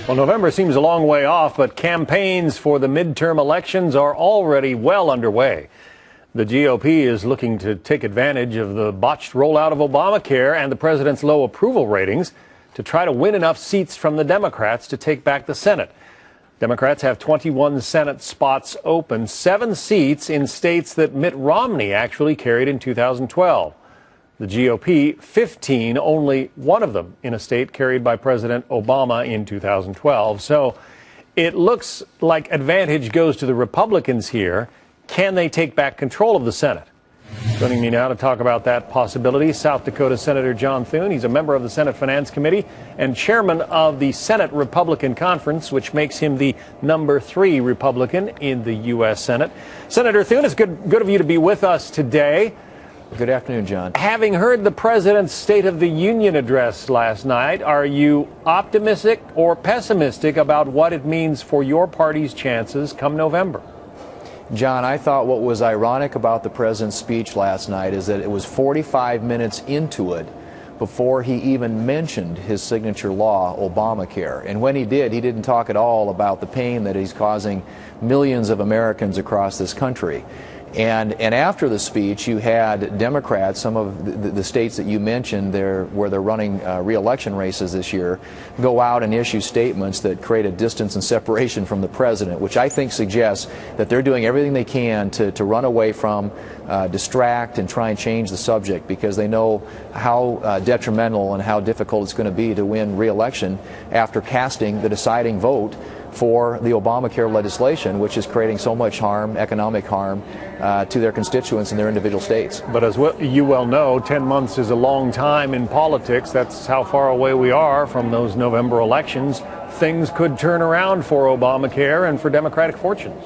Well, November seems a long way off, but campaigns for the midterm elections are already well underway. The GOP is looking to take advantage of the botched rollout of Obamacare and the president's low approval ratings to try to win enough seats from the Democrats to take back the Senate. Democrats have 21 Senate spots open, 7 seats in states that Mitt Romney actually carried in 2012. The GOP, 15, only one of them in a state carried by President Obama in 2012. So it looks like advantage goes to the Republicans here. Can they take back control of the Senate? Joining me now to talk about that possibility, South Dakota Senator John Thune. He's a member of the Senate Finance Committee and chairman of the Senate Republican Conference, which makes him the number 3 Republican in the U.S. Senate. Senator Thune, it's good of you to be with us today. Good afternoon, John. Having heard the president's State of the Union address last night, are you optimistic or pessimistic about what it means for your party's chances come November? John, I thought what was ironic about the president's speech last night is that it was 45 minutes into it before he even mentioned his signature law, Obamacare. And when he did, he didn't talk at all about the pain that he's causing millions of Americans across this country. And after the speech, you had Democrats, some of the states that you mentioned where they're running re-election races this year, go out and issue statements that create a distance and separation from the president, which I think suggests that they're doing everything they can to run away from, distract, and try and change the subject because they know how detrimental and how difficult it's going to be to win re-election after casting the deciding vote for the Obamacare legislation, which is creating so much harm, economic harm, to their constituents in their individual states. But as you well know, 10 months is a long time in politics. That's how far away we are from those November elections. Things could turn around for Obamacare and for Democratic fortunes.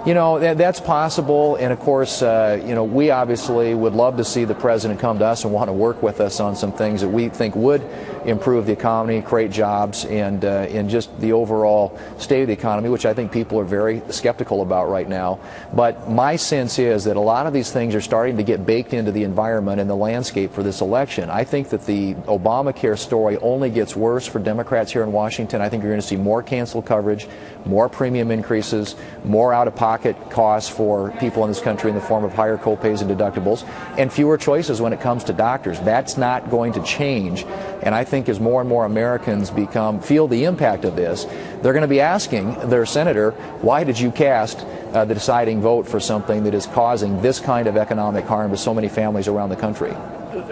You know, that's possible, and of course, we obviously would love to see the president come to us and want to work with us on some things that we think would improve the economy, create jobs, and just the overall state of the economy, which I think people are very skeptical about right now. But my sense is that a lot of these things are starting to get baked into the environment and the landscape for this election. I think that the Obamacare story only gets worse for Democrats here in Washington. I think you're going to see more canceled coverage, more premium increases, more out-of-pocket costs for people in this country in the form of higher copays and deductibles, and fewer choices when it comes to doctors. That's not going to change, and I think as more and more Americans feel the impact of this, they're going to be asking their senator, why did you cast the deciding vote for something that is causing this kind of economic harm to so many families around the country?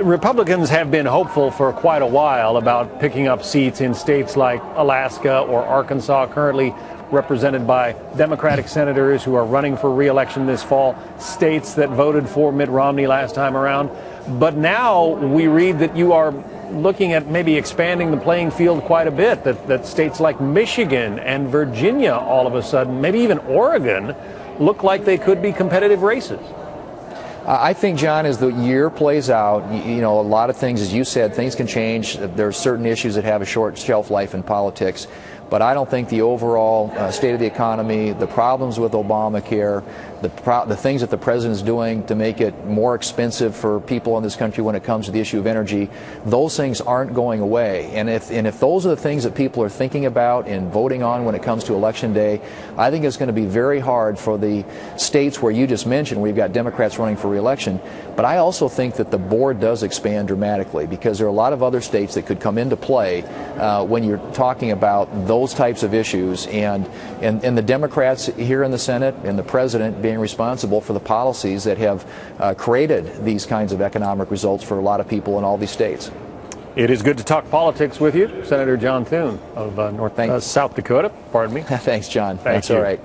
Republicans have been hopeful for quite a while about picking up seats in states like Alaska or Arkansas, currently represented by Democratic senators who are running for re-election this fall, states that voted for Mitt Romney last time around. But now we read that you are looking at maybe expanding the playing field quite a bit, that states like Michigan and Virginia all of a sudden, maybe even Oregon, look like they could be competitive races. I think, John, as the year plays out, a lot of things, as you said, things can change. There are certain issues that have a short shelf life in politics. But I don't think the overall state of the economy, the problems with Obamacare, the things that the president is doing to make it more expensive for people in this country when it comes to the issue of energy, those things aren't going away. And if those are the things that people are thinking about and voting on when it comes to Election Day, I think it's going to be very hard for the states where you just mentioned, where you've got Democrats running for re-election. But I also think that the board does expand dramatically because there are a lot of other states that could come into play when you're talking about those types of issues, and the Democrats here in the Senate and the president being responsible for the policies that have created these kinds of economic results for a lot of people in all these states. It is good to talk politics with you, Senator John Thune of South Dakota. Pardon me. Thanks, John. Thanks, all right.